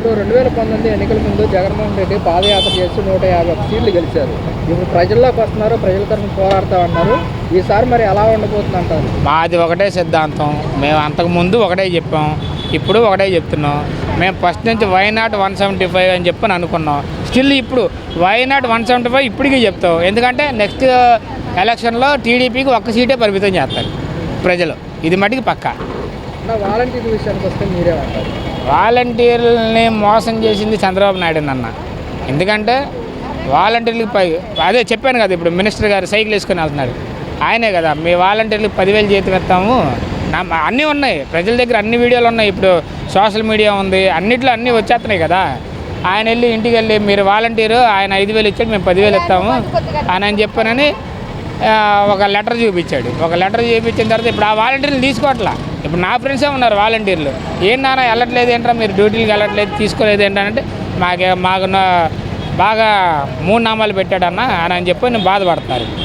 So 2019 ఎన్నికల ముందు జగన్మోహన్ రెడ్డి పాదయాత్ర చేసి 151 సీట్లు గెలిచారు. ఇప్పుడు ప్రజల్లోకి వస్తున్నారు, ప్రజల తరఫున పోరాడతామన్నారు. ఈసారి మరి ఎలా ఉండబోతుంది అంటారు? మాది ఒకటే సిద్ధాంతం. మేము అంతకుముందు ఒకటే చెప్పాం, ఇప్పుడు ఒకటే చెప్తున్నాం. మేము ఫస్ట్ నుంచి వైనాట్ 175 అని చెప్పని అనుకున్నాం. స్టిల్ ఇప్పుడు వైనాట్ 175 ఇప్పటికీ చెప్తాం. ఎందుకంటే నెక్స్ట్ ఎలక్షన్లో టీడీపీకి ఒక్క సీటే పరిమితం చేస్తారు ప్రజలు. ఇది మటుకు పక్కా. వాలంటీర్ విషయానికి వస్తే మీరేమంటారు? వాలంటీర్లని మోసం చేసింది చంద్రబాబు నాయుడు అన్న. ఎందుకంటే వాలంటీర్లకి అదే చెప్పాను కదా, ఇప్పుడు మినిస్టర్ గారు సైకిల్ వేసుకొని వెళ్తున్నారు, ఆయనే కదా మీ వాలంటీర్లకు 10,000 జీతం ఇస్తాము. అన్నీ ఉన్నాయి ప్రజల దగ్గర, అన్ని వీడియోలు ఉన్నాయి. ఇప్పుడు సోషల్ మీడియా ఉంది, అన్నిట్లో అన్నీ వచ్చేస్తున్నాయి కదా. ఆయన వెళ్ళి ఇంటికి వెళ్ళి మీరు వాలంటీరు, ఆయన 5,000 ఇచ్చాడు, మేము 10,000 ఇస్తాము అని చెప్పానని ఒక లెటర్ చూపించాడు. ఒక లెటర్ చూపించిన తర్వాత ఇప్పుడు ఆ వాలంటీర్లు తీసుకోవట్లా. ఇప్పుడు నా ఫ్రెండ్సే ఉన్నారు వాలంటీర్లు. ఏం నాన్న వెళ్ళట్లేదు ఏంట్రా, మీరు డ్యూటీలకు వెళ్ళట్లేదు, తీసుకోలేదు ఏంటంటే మాకు బాగా 3 నామాలు పెట్టాడన్న అని చెప్పి నేను బాధపడతారు.